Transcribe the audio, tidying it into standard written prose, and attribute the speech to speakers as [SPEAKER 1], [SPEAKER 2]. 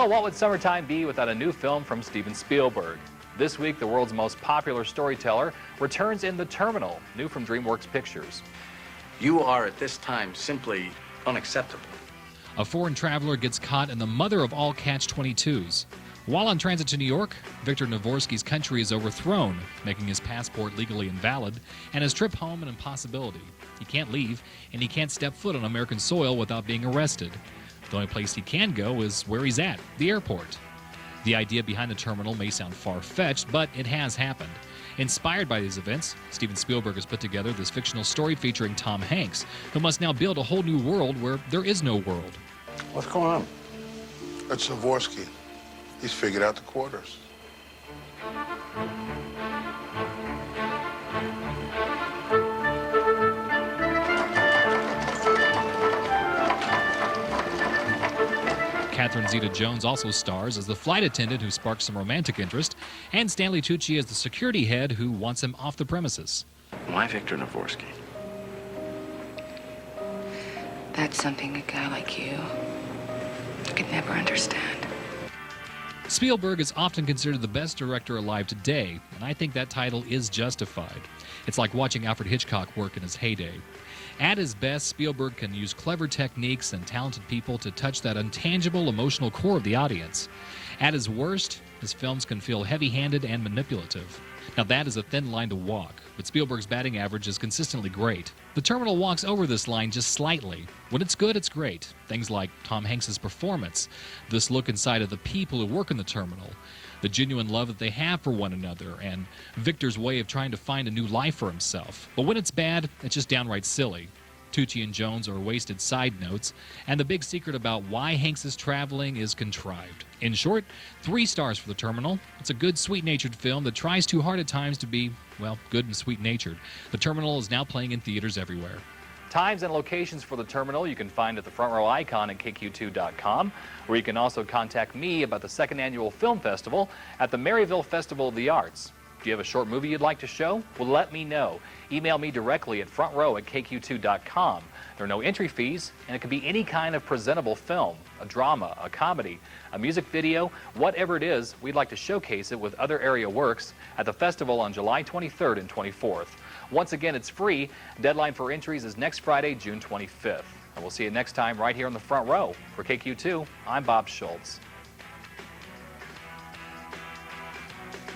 [SPEAKER 1] Well, what would summertime be without a new film from Steven Spielberg? This week, the world's most popular storyteller returns in The Terminal, new from DreamWorks Pictures.
[SPEAKER 2] You are at this time simply unacceptable.
[SPEAKER 3] A foreign traveler gets caught in the mother of all catch-22s. While on transit to New York, Victor Navorsky's country is overthrown, making his passport legally invalid, and his trip home an impossibility. He can't leave, and he can't step foot on American soil without being arrested. The only place he can go is where he's at, the airport. The idea behind The Terminal may sound far-fetched, but it has happened. Inspired by these events, Steven Spielberg has put together this fictional story featuring Tom Hanks, who must now build a whole new world where there is no world.
[SPEAKER 2] What's going on?
[SPEAKER 4] That's Navorsky. He's figured out the quarters.
[SPEAKER 3] Catherine Zeta-Jones also stars as the flight attendant who sparks some romantic interest, and Stanley Tucci as the security head who wants him off the premises.
[SPEAKER 2] Why Victor Navorsky?
[SPEAKER 5] That's something a guy like you could never understand.
[SPEAKER 3] Spielberg is often considered the best director alive today, and I think that title is justified. It's like watching Alfred Hitchcock work in his heyday. At his best, Spielberg can use clever techniques and talented people to touch that intangible emotional core of the audience. At his worst, his films can feel heavy-handed and manipulative. Now that is a thin line to walk, but Spielberg's batting average is consistently great. The Terminal walks over this line just slightly. When it's good, it's great. Things like Tom Hanks' performance, this look inside of the people who work in the Terminal, the genuine love that they have for one another, and Victor's way of trying to find a new life for himself. But when it's bad, it's just downright silly. Tucci and Jones are wasted side notes, and the big secret about why Hanks is traveling is contrived. In short, 3 stars for The Terminal. It's a good, sweet-natured film that tries too hard at times to be, well, good and sweet-natured. The Terminal is now playing in theaters everywhere.
[SPEAKER 1] Times and locations for The Terminal you can find at the front row icon at KQ2.com, where you can also contact me about the 2nd Annual Film Festival at the Maryville Festival of the Arts. Do you have a short movie you'd like to show? Well, let me know. Email me directly at frontrow@kq2.com. There are no entry fees, and it can be any kind of presentable film, a drama, a comedy, a music video, whatever it is, we'd like to showcase it with other area works at the festival on July 23rd and 24th. Once again, it's free. Deadline for entries is next Friday, June 25th. And we'll see you next time right here on the front row. For KQ2, I'm Bob Shultz.